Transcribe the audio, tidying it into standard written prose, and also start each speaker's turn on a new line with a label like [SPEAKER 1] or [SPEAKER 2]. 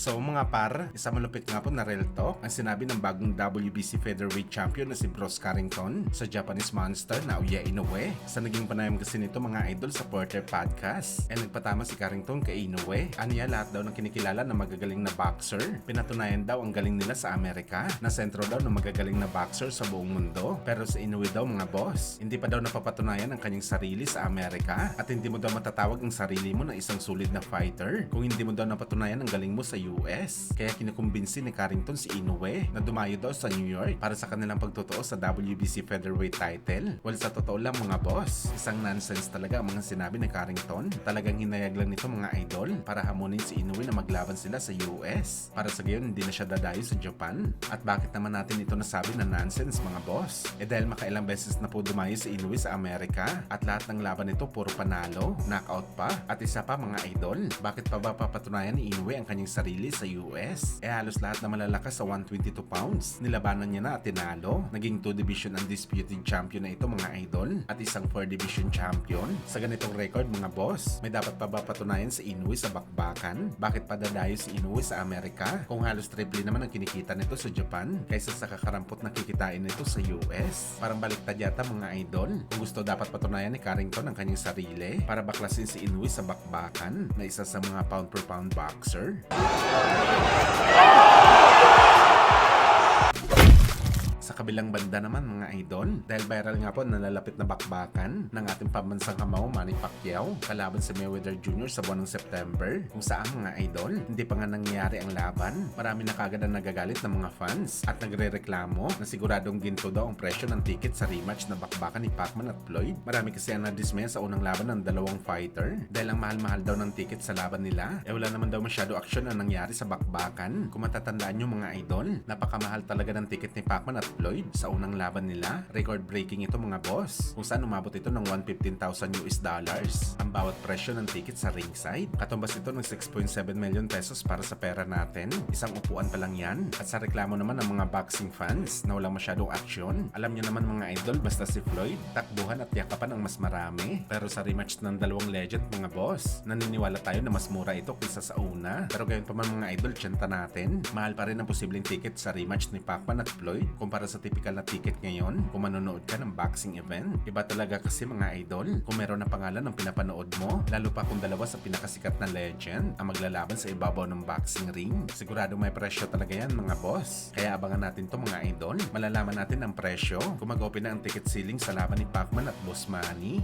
[SPEAKER 1] So mga par, isang malupit nga po na real talk ang sinabi ng bagong WBC Featherweight Champion na si Bruce Carrington sa Japanese Monster na Uya Inoue. Sa naging panayam kasi nito mga idol sa Porter Podcast, nagpatama si Carrington kay Inoue. Aniya lahat daw ng kinikilala na magagaling na boxer. Pinatunayan daw ang galing nila sa Amerika na sentro daw ng magagaling na boxer sa buong mundo. Pero sa Inoue daw mga boss, hindi pa daw napapatunayan ang kanyang sarili sa Amerika at hindi mo daw matatawag ang sarili mo na isang solid na fighter kung hindi mo daw napatunayan ang galing mo sa US. Kaya kinukumbinsi ni Carrington si Inoue na dumayo daw sa New York para sa kanilang pagtotoo sa WBC Featherweight title. Well, sa totoo lang mga boss, isang nonsense talaga ang mga sinabi ni Carrington. Talagang hinayag lang nito mga idol para hamunin si Inoue na maglaban sila sa US. Para sa gayon, hindi na siya dadayo sa Japan. At bakit naman natin ito nasabi na nonsense mga boss? Dahil makailang beses na po dumayo si Inoue sa Amerika at lahat ng laban nito puro panalo, knockout pa, at isa pa mga idol. Bakit pa ba papatunayan ni Inoue ang kanyang sarili sa US? Halos lahat na malalakas sa 122 pounds, nilabanan niya na at tinalo. Naging 2 division undisputed champion na ito mga idol at isang 4 division champion. Sa ganitong record mga boss, may dapat pa ba patunayan si Inoue sa bakbakan? Bakit pa dadayo si Inoue sa Amerika kung halos triple naman ang kinikita nito sa Japan kaysa sa kakarampot na kikitain nito sa US? Parang baliktad yata mga idol. Kung gusto dapat patunayan ni Carrington ang kanyang sarili para baklasin si Inoue sa bakbakan na isa sa mga pound per pound boxer. Sa kabilang banda naman mga idol, dahil viral nga po nalalapit na bakbakan ng ating pambansang kamao Manny Pacquiao kalaban si Mayweather Jr. sa buwan ng September, kung saan mga idol, hindi pa nga nangyayari ang laban. Marami na kagad ang nagagalit ng mga fans at nagre-reklamo na siguradong ginto daw ang presyo ng ticket sa rematch na bakbakan ni Pacman at Floyd. Marami kasi ang nadismaya sa unang laban ng dalawang fighter dahil ang mahal-mahal daw ng ticket sa laban nila. Wala naman daw masyado aksyon ang nangyari sa bakbakan. Kung matatandaan nyo mga idol, napakamahal talaga ng ticket ni Pacman at Floyd sa unang laban nila. Record breaking ito mga boss, kung saan umabot ito ng $115,000 ang bawat presyo ng ticket sa ringside. Katumbas ito ng 6.7 million pesos para sa pera natin. Isang upuan pa lang yan. At sa reklamo naman ng mga boxing fans na walang masyadong aksyon, alam nyo naman mga idol, basta si Floyd, takbuhan at yakapan ang mas marami. Pero sa rematch ng dalawang legend mga boss, naniniwala tayo na mas mura ito kaysa sa una. Pero gayon pa man mga idol, tiyenta natin, mahal pa rin ang posibleng ticket sa rematch ni Pacman at Floyd kumpara sa typical na ticket ngayon kung manonood ka ng boxing event. Iba talaga kasi mga idol kung meron na pangalan ng pinapanood mo, lalo pa kung dalawa sa pinakasikat na legend ang maglalaban sa ibabaw ng boxing ring. Sigurado may presyo talaga yan mga boss. Kaya abangan natin to mga idol. Malalaman natin ang presyo kung mag-open na ang ticket ceiling sa laban ni Pacman at Boss Manny.